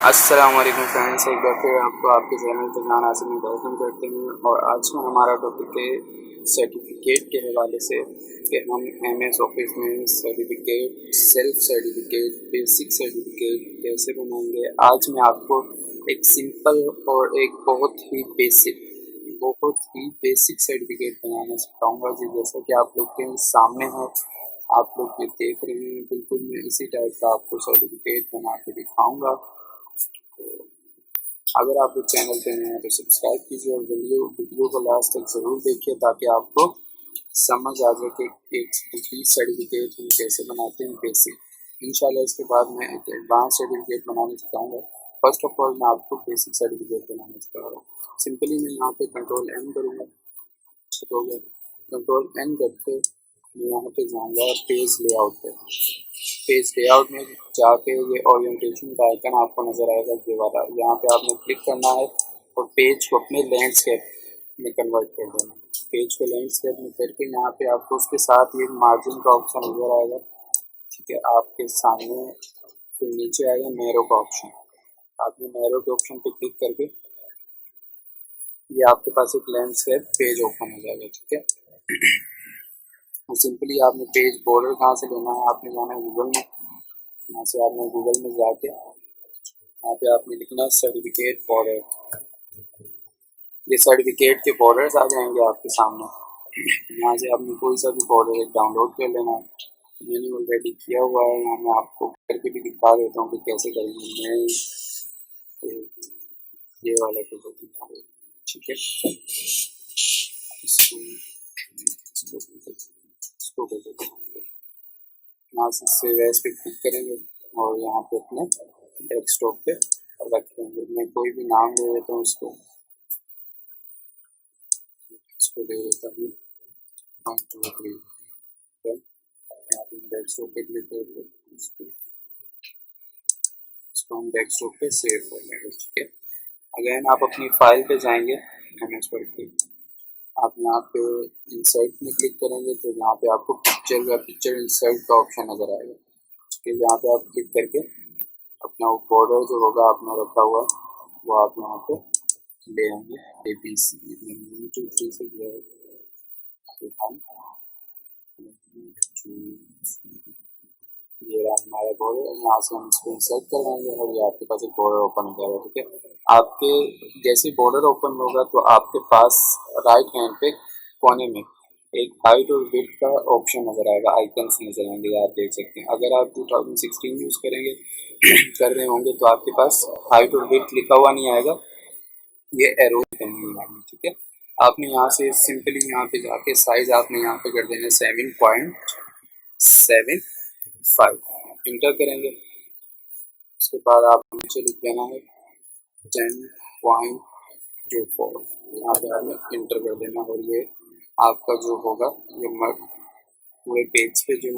अस्सलाम वालेकुम फ्रेंड्स, एक बार फिर आपको आपके चैनल फैज़ान आसिफ में वेलकम करते हैं। और आज का हमारा टॉपिक है सर्टिफिकेट के हवाले से कि हम एमएस ऑफिस में certificate, self certificate, basic certificate कैसे बनाएंगे। आज मैं आपको एक सिंपल और एक बहुत ही बेसिक सर्टिफिकेट बनाना सिखाऊंगा। जैसा कि आप लोग के सामने है, आप लोग ये देख रहे हैं, बिल्कुल मैं इसी टाइप का आपको सर्टिफिकेट बना के दिखाऊंगा। अगर आप लोग चैनल पे नए हैं तो सब्सक्राइब कीजिए और वीडियो को लास्ट तक ज़रूर देखिए ताकि आपको समझ आ जाए कि एक सर्टिफिकेट हम कैसे बनाते हैं बेसिक। इंशाल्लाह इसके बाद मैं एक एडवांस सर्टिफिकेट बनाना सिखाऊंगा। फर्स्ट ऑफ ऑल मैं आपको बेसिक सर्टिफिकेट बनाना सिखा रहा हूँ। सिंपली मैं यहाँ पे कंट्रोल एन करूँगा, ठीक हो गया। कंट्रोल एन करके मैं यहाँ पे जाऊँगा पेज लेआउट पे। पेज लेआउट में जाके ये ओरिएंटेशन का आइकन आपको नज़र आएगा, ये वाला। यहाँ पे आपने क्लिक करना है और पेज को अपने लैंडस्केप में कन्वर्ट कर देना। पेज को लैंडस्केप में करके यहाँ पे आपको उसके साथ ये मार्जिन का ऑप्शन नज़र आएगा, ठीक है। आपके सामने फिर नीचे आएगा नैरो का ऑप्शन। आपने नैरो के ऑप्शन पे क्लिक करके ये आपके पास एक लैंडस्केप पेज ओपन हो जाएगा, ठीक है। और सिंपली आपने पेज बॉर्डर कहाँ से लेना है, आपने जाना है गूगल में। यहाँ से आपने गूगल में जाके यहाँ पे आपने लिखना सर्टिफिकेट बॉर्डर। ये सर्टिफिकेट के बॉर्डर्स आ जाएंगे आपके सामने। यहाँ से आपने कोई सा भी बॉर्डर डाउनलोड कर लेना है। मैंने ऑलरेडी किया हुआ है, यहाँ मैं आपको करके भी दिखा देता हूँ कि कैसे करेंगे। मैं ये वाला को दिखा देता हूँ, ठीक है। इसको यहाँ से सेव एज पे क्लिक करेंगे और यहाँ पे अपने डेस्कटॉप पे रख देंगे। मैं कोई भी नाम दे देता हूँ, इसको दे देता हूँ डेस्कटॉप पे क्लिक करके इसको हम डेस्कटॉप पे सेव कर लेंगे, ठीक है। अगेन आप अपनी फाइल पे जाएंगे, एमएस वर्ड पे आप यहाँ पे इंसर्ट में क्लिक करेंगे तो यहाँ पे आपको पिक्चर इंसर्ट का ऑप्शन नज़र आएगा, ठीक है। यहाँ पे आप क्लिक करके अपना वो बॉर्डर जो होगा आपने रखा हुआ वो आप यहाँ पे ले आएंगे। ABC से किया है, ये रहा हमारा बॉर्डर। यहाँ से हम इसको इंसर्ट कर देंगे और ये आपके पास एक बॉर्डर ओपन हो जाएगा, ठीक है। आपके जैसे बॉर्डर ओपन होगा तो आपके पास राइट हैंड पे कोने में एक हाइट और विड्थ का ऑप्शन नज़र आएगा, आइकन्स नज़र आएंगे, आप देख सकते हैं। अगर आप 2016 यूज़ करेंगे कर रहे होंगे तो आपके पास हाइट और विड्थ लिखा हुआ नहीं आएगा, ये एरो करनी है, ठीक है। आपने यहाँ से सिंपली यहाँ पे जाके साइज आपने यहाँ पे कर देना 7.75 इंटर करेंगे। उसके बाद आप नीचे लिख देना है 10.24 यहाँ पे आपने इंटर कर देना और ये आपका जो होगा ये पूरे पेज पे जो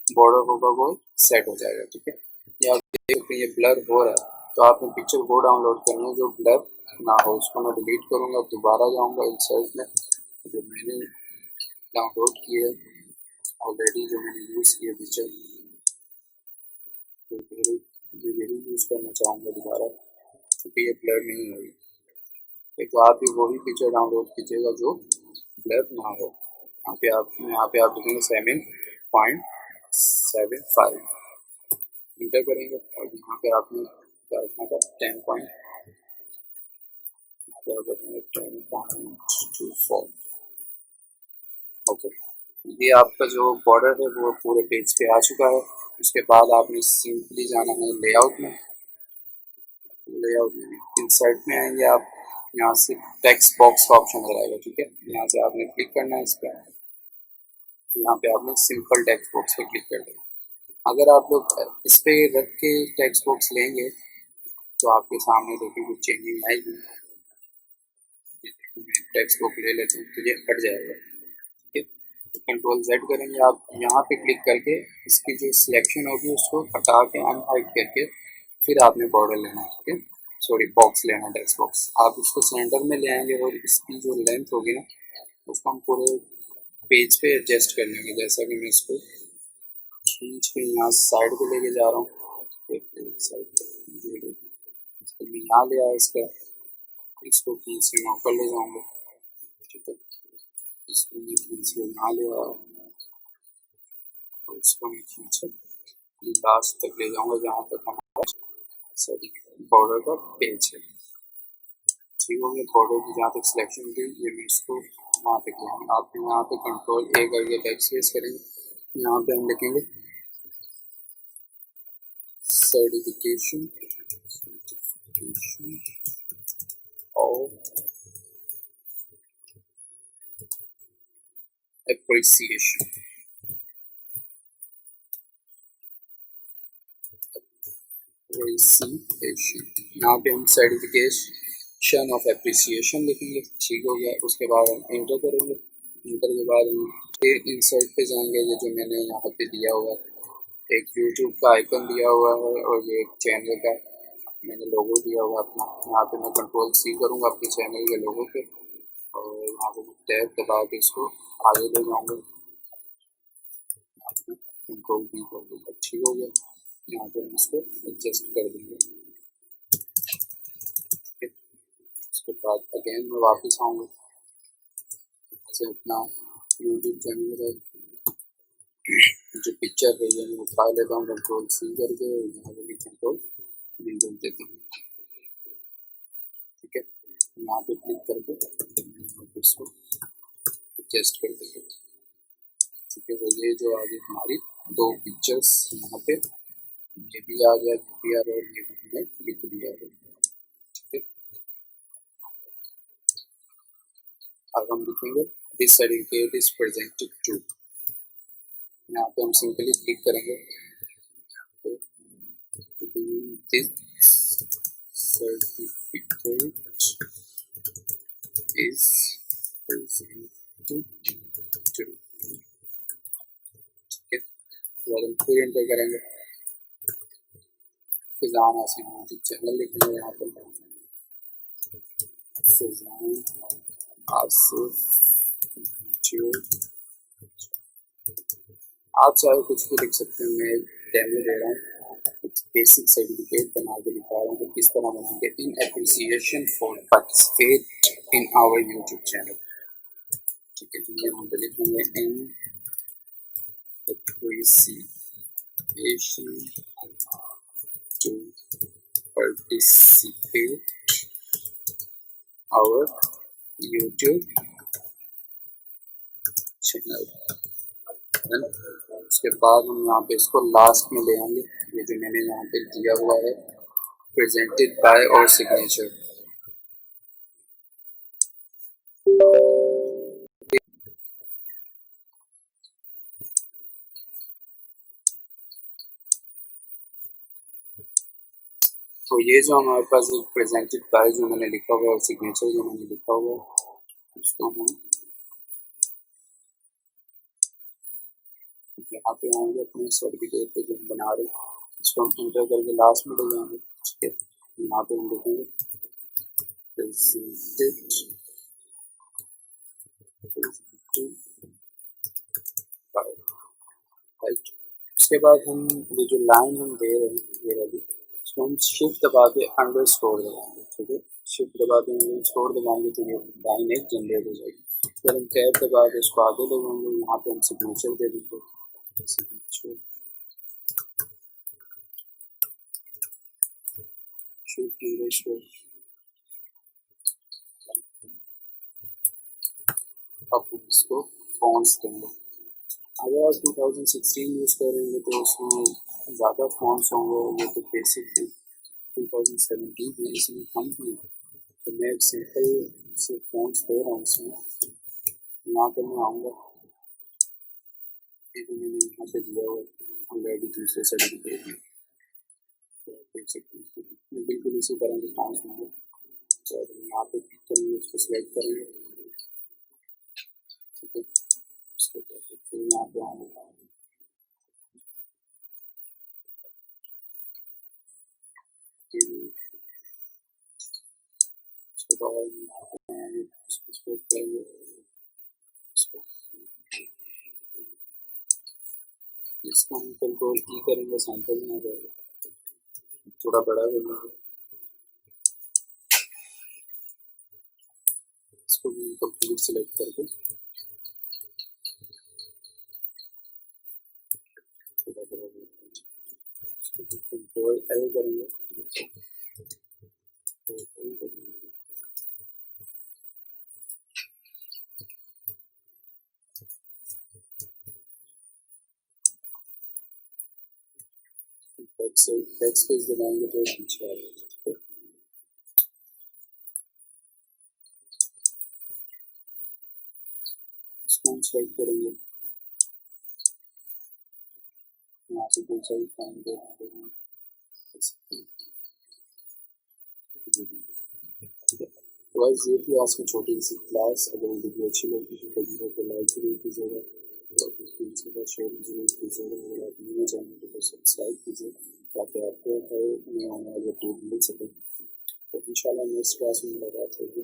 बॉर्डर होगा वो सेट हो जाएगा, ठीक है। ये आप देखते हैं ये ब्लर हो रहा है तो आपने पिक्चर वो डाउनलोड करना है जो ब्लर ना हो। उसको मैं डिलीट करूँगा, दोबारा जाऊँगा इंसर्ट में, जो मैंने डाउनलोड किए ऑलरेडी, जो मैंने यूज़ किया पिक्चर, तो यही यूज़ करना चाहूँगा दोबारा क्योंकि ये ब्लर नहीं होगी। तो आप भी वही पिक्चर डाउनलोड कीजिएगा जो ब्लर ना हो। यहाँ पे आप लिखेंगे 7.75 इंटर करेंगे और यहाँ पे आपने क्या रखना था 10.24। ओके, ये आपका जो बॉर्डर है वो पूरे पेज पे आ चुका है। उसके बाद आपने सिंपली जाना है लेआउट में इंसर्ट में आएंगे आप, यहाँ से टेक्स्ट बॉक्स का ऑप्शन नजर आएगा, ठीक है। यहाँ से आपने क्लिक करना है इस पर, यहाँ पे आपने सिंपल टेक्स्ट बॉक्स पे क्लिक कर देना। अगर आप लोग इस पे रख के टेक्स्ट बॉक्स लेंगे तो आपके सामने देखिए कुछ चेंजिंग आएगी। टेक्स्ट बॉक्स ले लेते हैं तो ये हट जाएगा, ठीक है। कंट्रोल Z करेंगे आप, यहाँ पे क्लिक करके इसकी जो सिलेक्शन होगी उसको हटा के अनहाइड करके फिर आपने बॉर्डर लेना है, ठीक है। सॉरी बॉक्स लेना है, टेक्स्ट बॉक्स। आप इसको सेंटर में ले आएंगे और इसकी जो लेंथ होगी ना उसको हम पूरे पेज पे एडजस्ट कर लेंगे। जैसा कि मैं इसको खींच के यहाँ साइड पे लेके जा रहा हूँ, साइड पे बना लिया है इसका, इसको खींच के ऊपर ले जाऊंगा। ठीक है, इसको मैं खींच के बना लिया, तो इसको मैं खींच के लास्ट तक ले जाऊंगा जहाँ तक हमारा सॉरी बॉर्डर का पेज है। ठीक हो गया, बॉर्डर की जहाँ तक सिलेक्शन होगी ये मैं इसको वहाँ तक ले आऊँगा। आप यहाँ पे कंट्रोल ए करके बैक स्पेस करेंगे, यहाँ पे हम लिखेंगे सर्टिफिकेशन ऑफ एप्रिसिएशन। यहाँ पे हम सर्टिफिकेशन ऑफ एप्रिसिएशन लिखेंगे। ठीक हो गया, उसके बाद हम इंटर करेंगे। इंटर के बाद हम फिर इंसर्ट पे जाएंगे, ये जो मैंने यहाँ पे दिया हुआ है एक यूट्यूब का आइकन दिया हुआ है और ये एक चैनल का मैंने लोगो दिया हुआ अपना। यहाँ पे मैं कंट्रोल सी करूँगा अपने चैनल के लोगो पे और यहाँ पे टैब दबा के इसको आगे ले जाऊँगा, कंट्रोल बी कर दूँगा। ठीक हो गया, यहाँ पे हम इसको एडजस्ट कर देंगे। उसके बाद अगेन मैं वापस आऊँगा, जैसे अपना यूट्यूब चैनल का जो पिक्चर है ये मैं उठा लेता हूँ कंट्रोल सी करके, यहाँ पे कंट्रोल वी कर देता हूँ। ठीक है, यहाँ पे क्लिक करके इसको एडजस्ट कर देंगे। ठीक है, तो ये जो आगे हमारी दो पिक्चर्स यहाँ पे ये भी आ गया और ये भी हमने लिख दिया है। ठीक है, अब हम लिखेंगे this certificate is presented to, यहाँ पे हम सिंपली क्लिक करेंगे तो this certificate is presented to. ठीक है, तो हम फिर एंटर करेंगे, फैजान आसिफ यूट्यूब चैनल लिखेंगे यहाँ पर फैजान आसिफ यूट्यूब। आप चाहे कुछ भी लिख सकते हैं, मैं डेमो दे रहा हूँ, कुछ बेसिक सर्टिफिकेट बना के दिखा रहा हूँ कि किस तरह बनाएंगे। In appreciation for participate in our YouTube channel. ठीक है, तो यहाँ पे लिखेंगे in appreciation to participate our YouTube channel। उसके बाद हम यहाँ पे इसको लास्ट में ले आएंगे, ये जो मैंने यहाँ पे दिया हुआ है प्रेजेंटेड बाय और सिग्नेचर। तो ये जो हमारे पास एक प्रेजेंटेड बाय जो मैंने लिखा हुआ है और सिग्नेचर जो मैंने लिखा हुआ है उसको हम यहाँ पे आएंगे अपने सर्टिफिकेट पे जो बना रहे इसको हम इंटर करके लास्ट में ले जाएंगे। ठीक है, यहाँ पे हम लिखेंगे राइट। उसके बाद हम ये जो लाइन हम दे रहे हैं ये वाली, इसको हम शिफ्ट दबा के अंडरस्कोर दबाएंगे। ठीक है, शिफ्ट दबा के अंडरस्कोर दबाएंगे तो ये लाइन एक जनरेट हो जाएगी। फिर हम टैब दबा के इसको आगे ले जाएंगे, यहाँ पे हम सिग्नेचर दे देंगे, सिग्नेचर शिफ्ट अंडरस्कोर। अब हम इसको फॉन्ट्स देंगे। अगर आप 2016 यूज़ करेंगे तो उसमें ज़्यादा फॉन्ट्स होंगे, ये तो बेसिक 2017 में इसमें कम है, तो मैं एक सिंपल से फॉन्ट्स दे रहा हूँ इसमें। यहाँ पर मैं आऊँगा, ये जो मैंने यहाँ पे दिया हुआ ऑलरेडी दूसरे सर्टिफिकेट में, देख सकते हैं मैं बिल्कुल इसी तरह के फॉन्ट्स होंगे। तो यहाँ पे क्लिक करेंगे, उसको सिलेक्ट करेंगे। ठीक है, उसके बाद फिर यहाँ पे आऊँगा, उसके बाद इसको करेंगे, इसको हम कंट्रोल की करेंगे, सैंपल में आ जाएगा, थोड़ा बड़ा कर लेंगे। इसको भी कंप्लीट सेलेक्ट करके कंट्रोल एल करेंगे। टेक्स्ट पेज बनाएंगे तो पीछे आ जाएगा। इसको हम सेलेक्ट करेंगे, यहाँ से दूसरा ही फाइल देते हैं। गाइस ये थी आज की छोटी सी क्लास। अगर वीडियो अच्छी लगी तो लाइक जरूर कीजिएगा और फ्रेंड्स के साथ शेयर जरूर कीजिएगा। अगर आप मेरे चैनल को सब्सक्राइब कीजिए ताकि आपको हर नया अपडेट मिल सके। तो इंशाल्लाह नेक्स्ट क्लास में मुलाकात होगी।